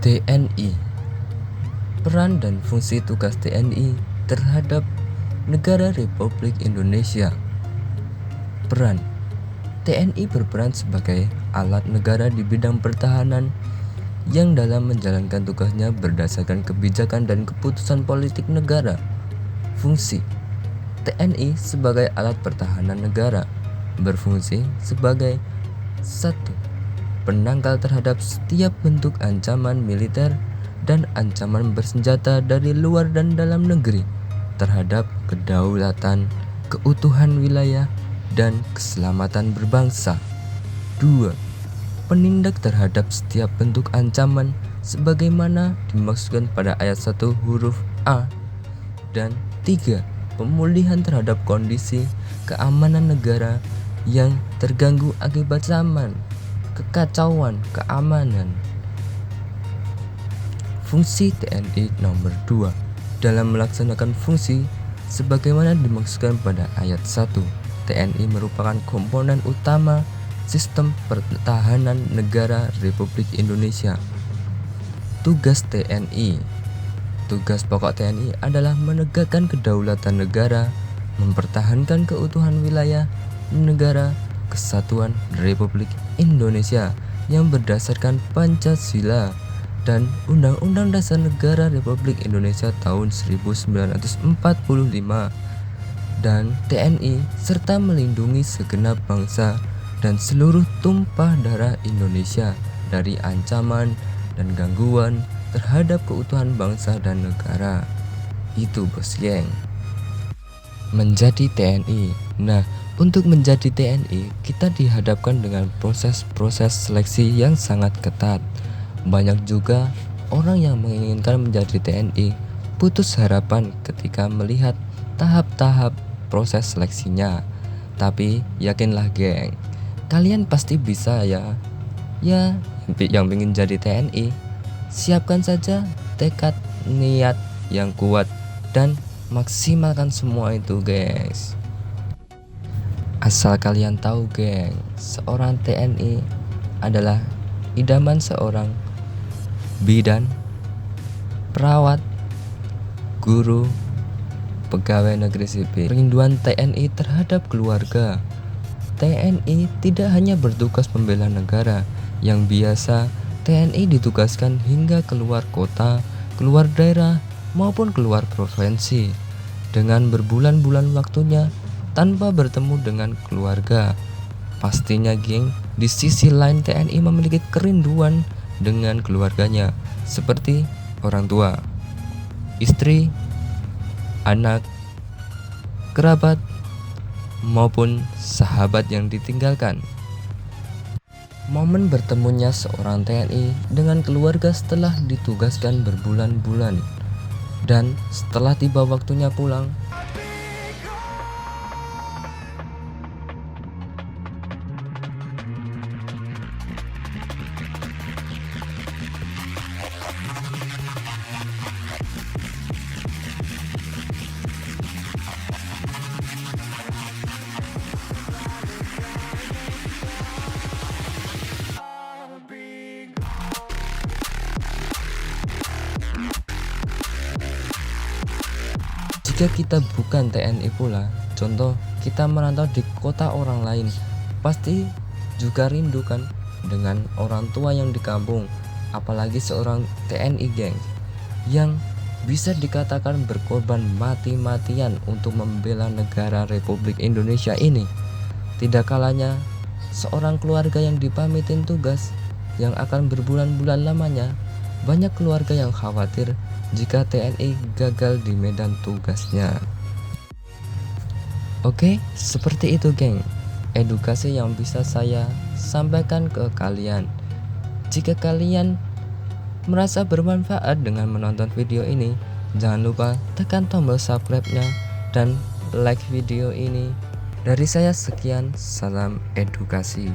TNI. Peran dan fungsi tugas TNI terhadap negara Republik Indonesia. Peran TNI berperan sebagai alat negara di bidang pertahanan yang dalam menjalankan tugasnya berdasarkan kebijakan dan keputusan politik negara. Fungsi TNI sebagai alat pertahanan negara berfungsi sebagai 1. Penangkal terhadap setiap bentuk ancaman militer dan ancaman bersenjata dari luar dan dalam negeri terhadap kedaulatan, keutuhan wilayah, dan keselamatan berbangsa. 2. Penindak terhadap setiap bentuk ancaman sebagaimana dimaksudkan pada ayat 1 huruf A. Dan 3. Pemulihan terhadap kondisi keamanan negara yang terganggu akibat zaman kekacauan keamanan. Fungsi TNI nomor 2 dalam melaksanakan fungsi sebagaimana dimaksudkan pada ayat 1. TNI merupakan komponen utama sistem pertahanan negara Republik Indonesia. Tugas TNI. Tugas pokok TNI adalah menegakkan kedaulatan negara, mempertahankan keutuhan wilayah negara Kesatuan Republik Indonesia yang berdasarkan Pancasila dan Undang-Undang Dasar Negara Republik Indonesia tahun 1945 dan TNI serta melindungi segenap bangsa dan seluruh tumpah darah Indonesia dari ancaman dan gangguan terhadap keutuhan bangsa dan negara. Itu bos geng. Menjadi TNI. Nah, untuk menjadi TNI, kita dihadapkan dengan proses-proses seleksi yang sangat ketat. Banyak juga orang yang menginginkan menjadi TNI putus harapan ketika melihat tahap-tahap proses seleksinya. Tapi yakinlah geng, kalian pasti bisa ya. Ya, yang ingin jadi TNI, siapkan saja tekad, niat yang kuat dan maksimalkan semua itu guys. Asal kalian tahu geng, seorang TNI adalah idaman seorang bidan, perawat, guru, pegawai negeri sipil. Perinduan TNI terhadap keluarga. TNI tidak hanya bertugas membela negara, yang biasa TNI ditugaskan hingga keluar kota, keluar daerah, maupun keluar provinsi dengan berbulan-bulan waktunya tanpa bertemu dengan keluarga. Pastinya geng, di sisi lain TNI memiliki kerinduan dengan keluarganya seperti orang tua, istri, anak, kerabat, maupun sahabat yang ditinggalkan. Momen bertemunya seorang TNI dengan keluarga setelah ditugaskan berbulan-bulan dan setelah tiba waktunya pulang. Jika kita bukan TNI pula, contoh kita merantau di kota orang lain, pasti juga rindu kan dengan orang tua yang di kampung. Apalagi seorang TNI geng yang bisa dikatakan berkorban mati-matian untuk membela negara Republik Indonesia ini. Tidak kalanya seorang keluarga yang dipamitin tugas yang akan berbulan-bulan lamanya, banyak keluarga yang khawatir jika TNI gagal di medan tugasnya. Oke, seperti itu geng, edukasi yang bisa saya sampaikan ke kalian. Jika kalian merasa bermanfaat dengan menonton video ini, jangan lupa tekan tombol subscribe-nya dan like video ini. Dari saya sekian, salam edukasi.